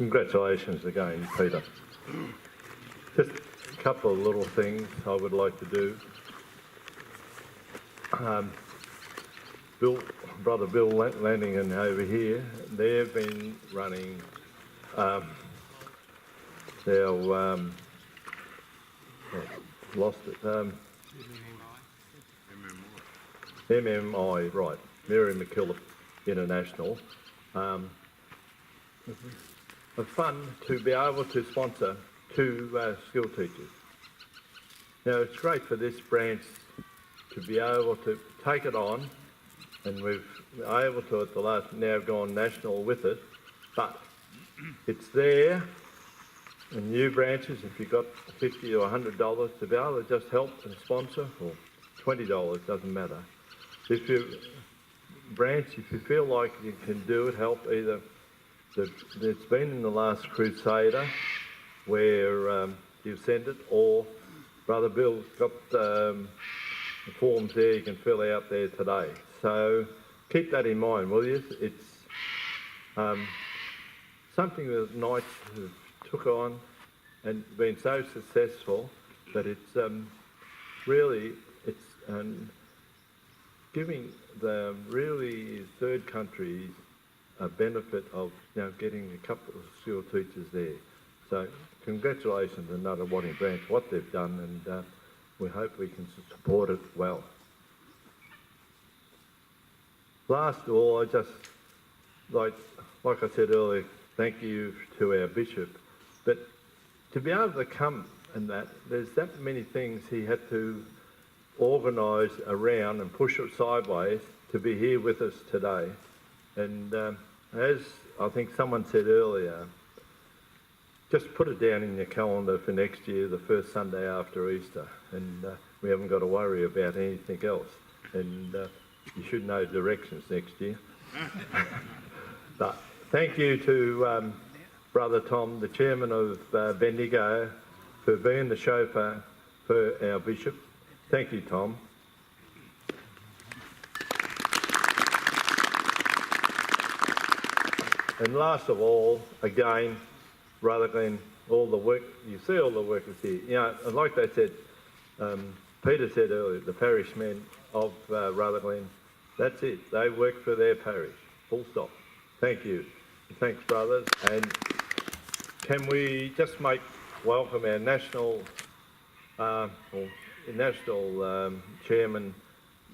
Congratulations again, Peter. Just a couple of little things I would like to do. Brother Bill Lanningham over here, they've been running lost it. MMI, right, Mary McKillop International. A fund to be able to sponsor 2 school teachers. Now it's great for this branch to be able to take it on, and we've been able to at the last now gone national with it, but it's there in new branches if you've got $50 or $100 to be able to just help and sponsor, or $20, doesn't matter. If you feel like you can do it, help either. It's been in the last Crusader where you've sent it, or Brother Bill's got the forms there you can fill out there today. So keep that in mind, will you? It's something that Knights have took on and been so successful that it's really giving the really third countries a benefit of getting a couple of school teachers there. So congratulations to another Wodonga branch, what they've done, and we hope we can support it well. Last of all, I just, like I said earlier, thank you to our bishop, but to be able to come and there's that many things he had to organise around and push it sideways to be here with us today. And as I think someone said earlier, just put it down in your calendar for next year, the first Sunday after Easter, and we haven't got to worry about anything else. And you should know directions next year. But thank you to Brother Tom, the chairman of Bendigo, for being the chauffeur for our bishop. Thank you, Tom. And last of all, again, Rutherglen, all the work, you see all the workers here. And like they said, Peter said earlier, the parish men of Rutherglen, that's it. They work for their parish, full stop. Thank you. Thanks, brothers. And can we just welcome our national chairman,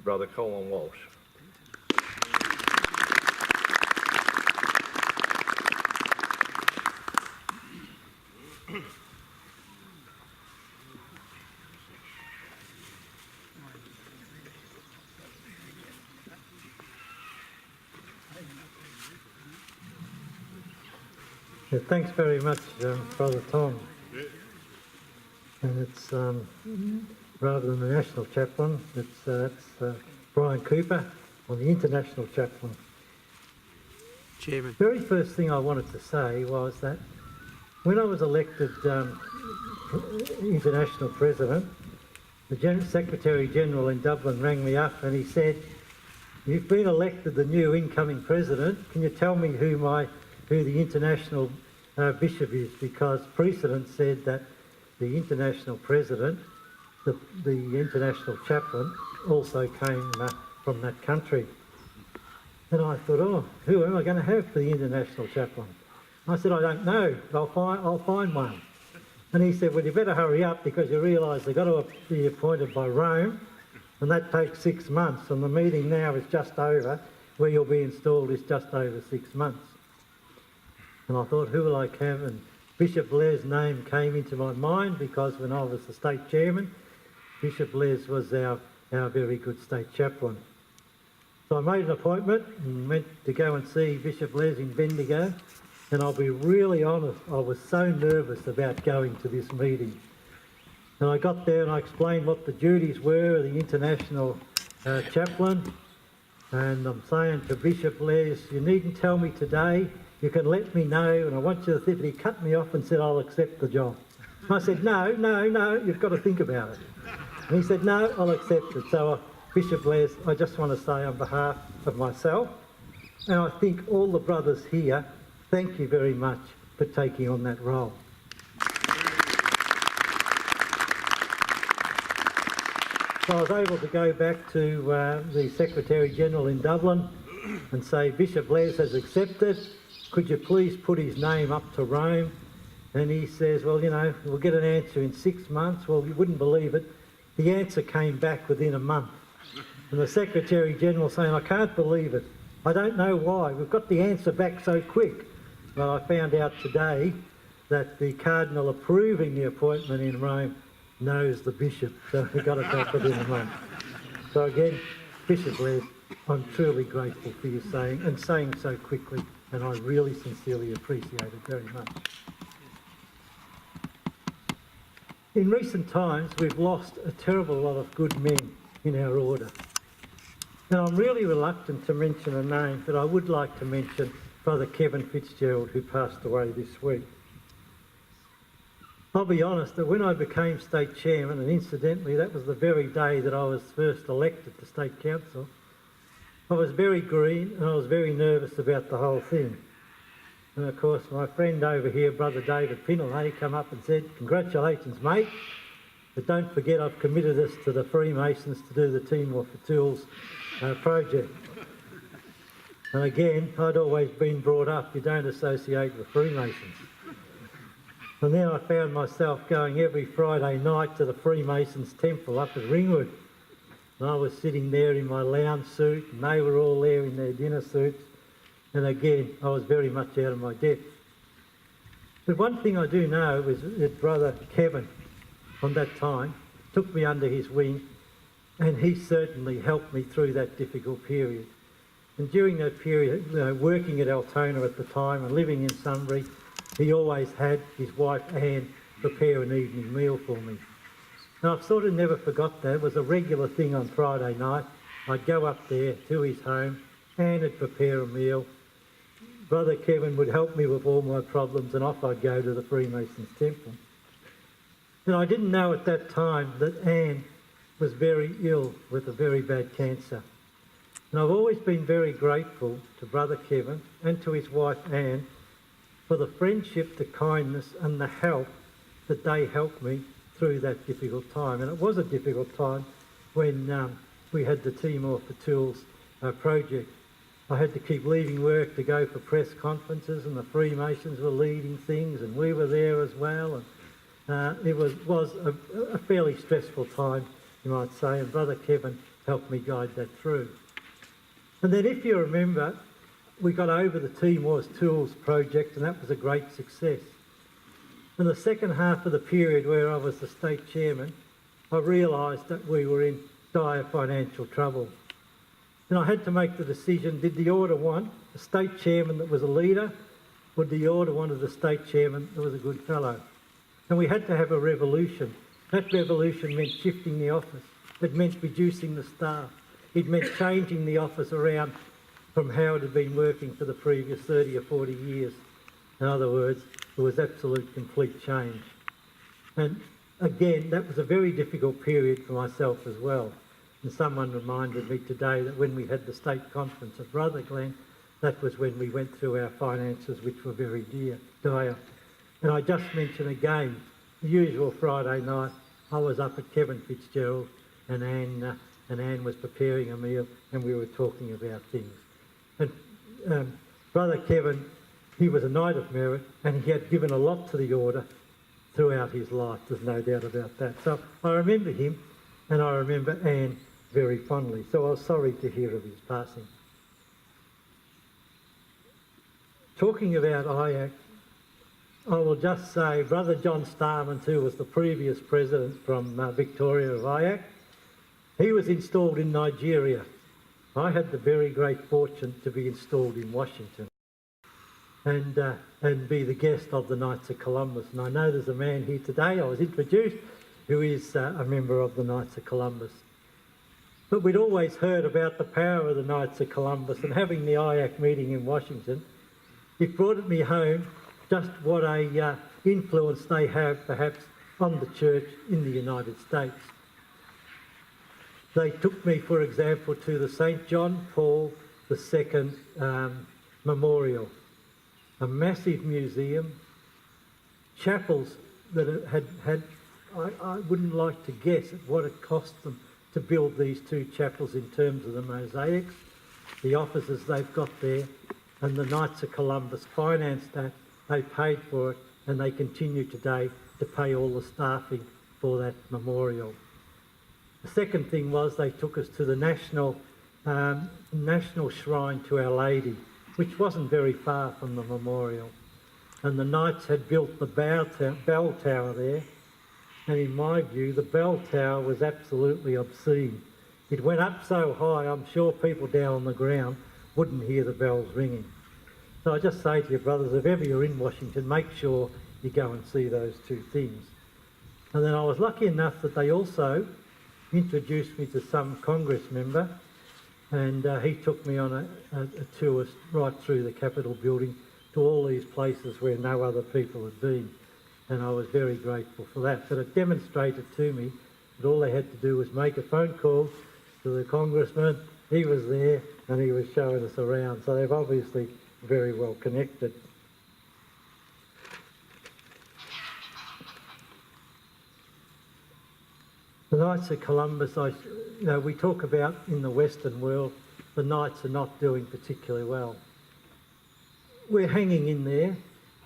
Brother Colin Walsh. Yeah, thanks very much, Brother Tom. And it's rather than the national chaplain, it's Brian Cooper, or the international chaplain. Chairman. The very first thing I wanted to say was that when I was elected international president, the Secretary General in Dublin rang me up and he said, "You've been elected the new incoming president. Can you tell me who the international bishop is?" Because precedent said that the international president, the international chaplain, also came from that country. And I thought, oh, who am I going to have for the international chaplain? I said, I don't know, but I'll find one. And he said, well, you better hurry up because you realise they've got to be appointed by Rome, and that takes 6 months, and the meeting now is just over, where you'll be installed is just over 6 months. And I thought, who will I have? And Bishop Blair's name came into my mind because when I was the state chairman, Bishop Blair's was our very good state chaplain. So I made an appointment and went to go and see Bishop Blair's in Bendigo, and I'll be really honest, I was so nervous about going to this meeting. And I got there and I explained what the duties were of the international chaplain, and I'm saying to Bishop Blair's, you needn't tell me today, you can let me know, and I want you to think. He cut me off and said, I'll accept the job. I said, no, you've got to think about it. And he said, no, I'll accept it. So Bishop Blair's, I just want to say on behalf of myself, and I think all the brothers here, thank you very much for taking on that role. So I was able to go back to the Secretary-General in Dublin and say, Bishop Les has accepted, could you please put his name up to Rome? And he says, well, you know, we'll get an answer in 6 months. Well, you wouldn't believe it. The answer came back within a month. And the Secretary-General saying, I can't believe it. I don't know why. We've got the answer back so quick. Well, I found out today that the Cardinal approving the appointment in Rome knows the Bishop, so we got it back within a month. So again, Bishop Les, I'm truly grateful for you saying so quickly, and I really sincerely appreciate it very much. In recent times, we've lost a terrible lot of good men in our order. Now, I'm really reluctant to mention a name, but I would like to mention Brother Kevin Fitzgerald, who passed away this week. I'll be honest that when I became state chairman, and incidentally that was the very day that I was first elected to state council, I was very green and I was very nervous about the whole thing. And of course my friend over here, Brother David Pinnell, come up and said, congratulations mate, but don't forget I've committed us to the Freemasons to do the Timor for Tools project. And again, I'd always been brought up, you don't associate with Freemasons. And then I found myself going every Friday night to the Freemasons temple up at Ringwood. And I was sitting there in my lounge suit and they were all there in their dinner suits. And again, I was very much out of my depth. But one thing I do know is that Brother Kevin, from that time, took me under his wing and he certainly helped me through that difficult period. And during that period, working at Altona at the time and living in Sunbury, he always had his wife Anne prepare an evening meal for me. And I've sort of never forgot that. It was a regular thing on Friday night. I'd go up there to his home, Anne would prepare a meal. Brother Kevin would help me with all my problems and off I'd go to the Freemasons temple. And I didn't know at that time that Anne was very ill with a very bad cancer. And I've always been very grateful to Brother Kevin and to his wife Anne for the friendship, the kindness and the help that they helped me through that difficult time. And it was a difficult time when we had the Timor for Tools project. I had to keep leaving work to go for press conferences and the Freemasons were leading things and we were there as well. And it was a fairly stressful time, you might say, and Brother Kevin helped me guide that through. And then if you remember, we got over the Timor's Tools project and that was a great success. In the second half of the period where I was the state chairman, I realised that we were in dire financial trouble. And I had to make the decision, did the order want a state chairman that was a leader, or did the order wanted a state chairman that was a good fellow? And we had to have a revolution. That revolution meant shifting the office. It meant reducing the staff. It meant changing the office around from how it had been working for the previous 30 or 40 years. In other words, it was absolute complete change. And again, that was a very difficult period for myself as well. And someone reminded me today that when we had the state conference at Rutherglen, that was when we went through our finances, which were very dire. And I just mention again, the usual Friday night, I was up at Kevin Fitzgerald and Anne was preparing a meal and we were talking about things. And Brother Kevin, he was a Knight of Merit and he had given a lot to the order throughout his life, there's no doubt about that. So I remember him and I remember Anne very fondly, so I was sorry to hear of his passing. Talking about IACK, I will just say Brother John Starman, who was the previous president from Victoria of IACK, he was installed in Nigeria. I had the very great fortune to be installed in Washington and be the guest of the Knights of Columbus. And I know there's a man here today, I was introduced, who is a member of the Knights of Columbus. But we'd always heard about the power of the Knights of Columbus, and having the IACK meeting in Washington, it brought me home just what a influence they have perhaps on the church in the United States. They took me, for example, to the St. John Paul II Memorial, a massive museum chapels that had I wouldn't like to guess at what it cost them to build these two chapels in terms of the mosaics, the offices they've got there, and the Knights of Columbus financed that, they paid for it, and they continue today to pay all the staffing for that memorial. The second thing was they took us to the national shrine to Our Lady, which wasn't very far from the memorial. And the Knights had built the bell tower there, and in my view, the bell tower was absolutely obscene. It went up so high, I'm sure people down on the ground wouldn't hear the bells ringing. So I just say to you, brothers, if ever you're in Washington, make sure you go and see those two things. And then I was lucky enough that they also introduced me to some Congress member, and he took me on a tour right through the Capitol building to all these places where no other people had been. And I was very grateful for that. But it demonstrated to me that all they had to do was make a phone call to the congressman. He was there and he was showing us around. So they're obviously very well connected. The Knights of Columbus, we talk about in the Western world, the Knights are not doing particularly well. We're hanging in there,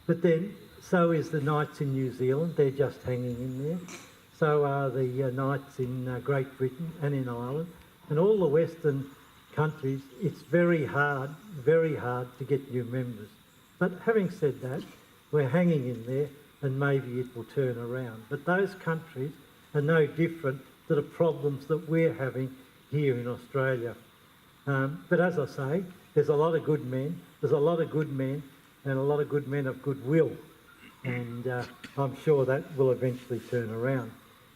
but then so is the Knights in New Zealand. They're just hanging in there. So are the Knights in Great Britain and in Ireland. And all the Western countries, it's very hard to get new members. But having said that, we're hanging in there and maybe it will turn around. But those countries are no different to the problems that we're having here in Australia. But as I say, there's a lot of good men, and a lot of good men of goodwill. And I'm sure that will eventually turn around.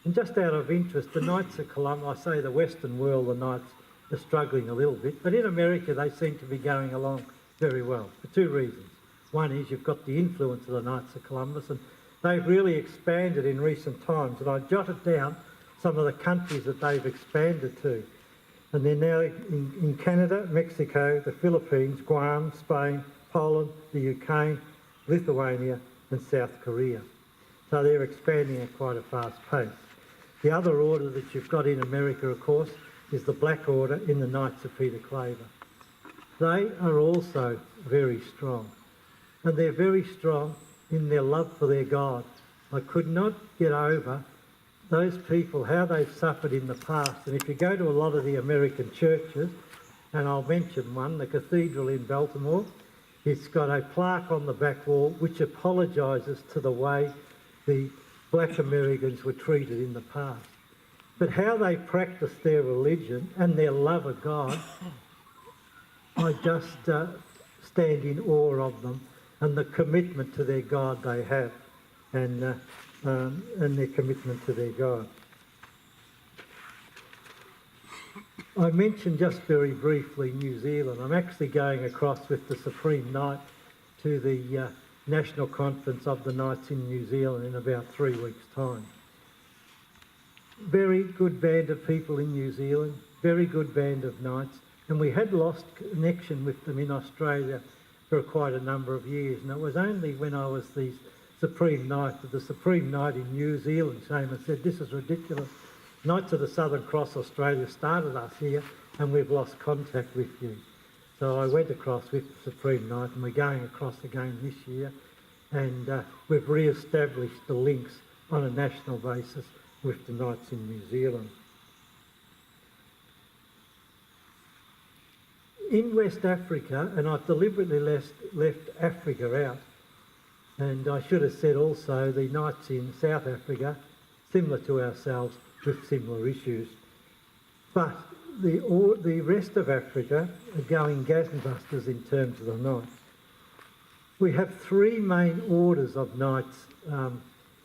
And just out of interest, the Knights of Columbus, I say the Western world, the Knights are struggling a little bit, but in America they seem to be going along very well for two reasons. One is you've got the influence of the Knights of Columbus, and they've really expanded in recent times, and I jotted down some of the countries that they've expanded to. And they're now in Canada, Mexico, the Philippines, Guam, Spain, Poland, the UK, Lithuania and South Korea. So they're expanding at quite a fast pace. The other order that you've got in America, of course, is the Black Order in the Knights of Peter Claver. They are also very strong, and they're very strong in their love for their God. I could not get over those people, how they've suffered in the past. And if you go to a lot of the American churches, and I'll mention one, the cathedral in Baltimore, it's got a plaque on the back wall which apologises to the way the black Americans were treated in the past. But how they practice their religion and their love of God, I just stand in awe of them and the commitment to their God they have, and their commitment to their God. I mentioned just very briefly New Zealand. I'm actually going across with the Supreme Knight to the National Conference of the Knights in New Zealand in about 3 weeks' time. Very good band of people in New Zealand, very good band of Knights, and we had lost connection with them in Australia for quite a number of years, and it was only when I was the Supreme Knight that the Supreme Knight in New Zealand came and said, "This is ridiculous. Knights of the Southern Cross Australia started us here and we've lost contact with you." So I went across with the Supreme Knight, and we're going across again this year, and we've re-established the links on a national basis with the Knights in New Zealand. In West Africa, and I've deliberately left Africa out, and I should have said also the Knights in South Africa, similar to ourselves, with similar issues. But the rest of Africa are going gangbusters in terms of the Knights. We have 3 main orders of Knights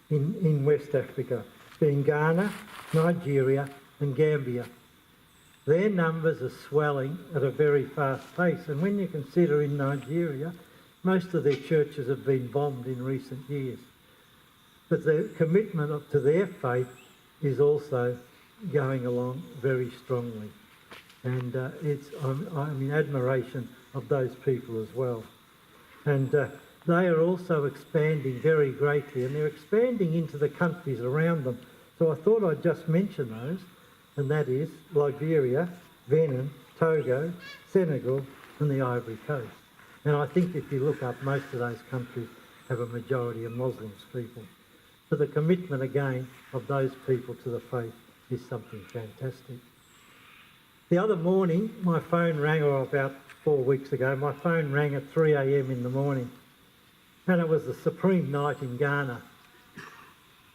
in West Africa, being Ghana, Nigeria and Gambia. Their numbers are swelling at a very fast pace, and when you consider in Nigeria, most of their churches have been bombed in recent years. But the commitment to their faith is also going along very strongly. And I'm in admiration of those people as well. And they are also expanding very greatly, and they're expanding into the countries around them. So I thought I'd just mention those, and that is Liberia, Benin, Togo, Senegal and the Ivory Coast. And I think if you look up, most of those countries have a majority of Muslims people. So the commitment again of those people to the faith is something fantastic. The other morning, my phone rang, or about 4 weeks ago, my phone rang at 3 a.m. in the morning, and it was the Supreme Night in Ghana.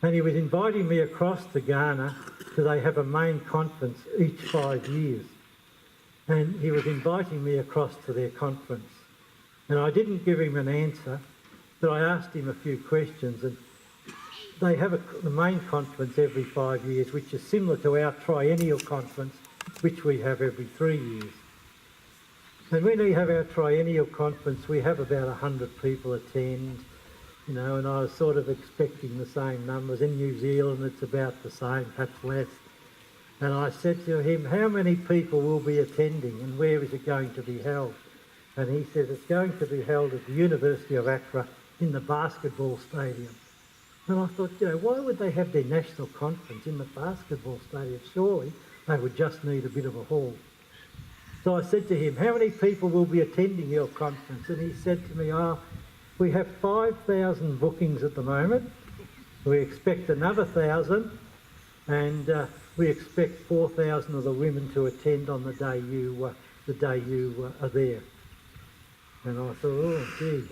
And he was inviting me across to Ghana because they have a main conference each 5 years. And he was inviting me across to their conference. And I didn't give him an answer, but I asked him a few questions. And they have the main conference every 5 years, which is similar to our triennial conference, which we have every 3 years. And when we have our triennial conference, we have about 100 people attend, you know, and I was sort of expecting the same numbers. In New Zealand, it's about the same, perhaps less. And I said to him, how many people will be attending and where is it going to be held? And he said, it's going to be held at the University of Accra in the basketball stadium. And I thought, you know, why would they have their national conference in the basketball stadium? Surely they would just need a bit of a hall. So I said to him, how many people will be attending your conference? And he said to me, we have 5,000 bookings at the moment. We expect another 1,000, and we expect 4,000 of the women to attend on the day you are there. And I thought, oh, gee.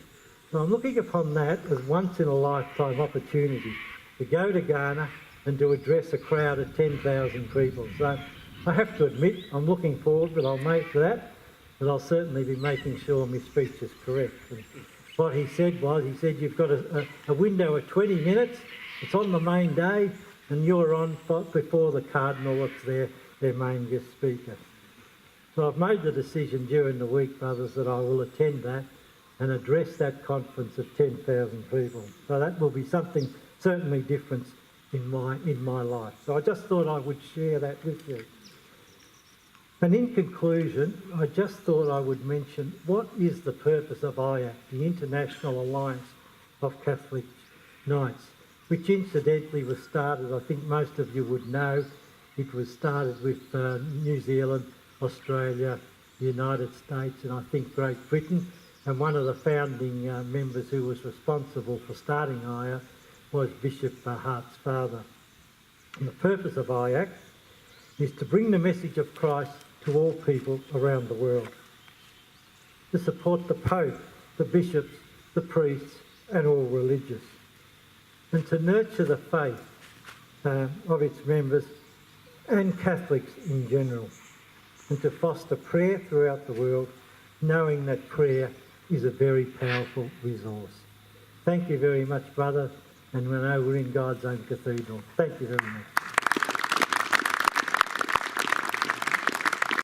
So I'm looking upon that as once in a lifetime opportunity to go to Ghana and to address a crowd of 10,000 people. So I have to admit, I'm looking forward, but I'll make that, but I'll certainly be making sure my speech is correct. And what he said was, he said, you've got a window of 20 minutes, it's on the main day, and you're on before the Cardinal, that's their main guest speaker. So I've made the decision during the week, brothers, that I will attend that and address that conference of 10,000 people. So that will be something certainly different in my life. So I just thought I would share that with you. And in conclusion, I just thought I would mention what is the purpose of IACK, the International Alliance of Catholic Knights, which incidentally was started, I think most of you would know, it was started with New Zealand, Australia, the United States and I think Great Britain. And one of the founding members who was responsible for starting IACK was Bishop Hart's father. And the purpose of IACK is to bring the message of Christ to all people around the world, to support the Pope, the bishops, the priests and all religious, and to nurture the faith of its members and Catholics in general, and to foster prayer throughout the world, knowing that prayer is a very powerful resource. Thank you very much, brother, and we know we're in God's own cathedral. Thank you very much.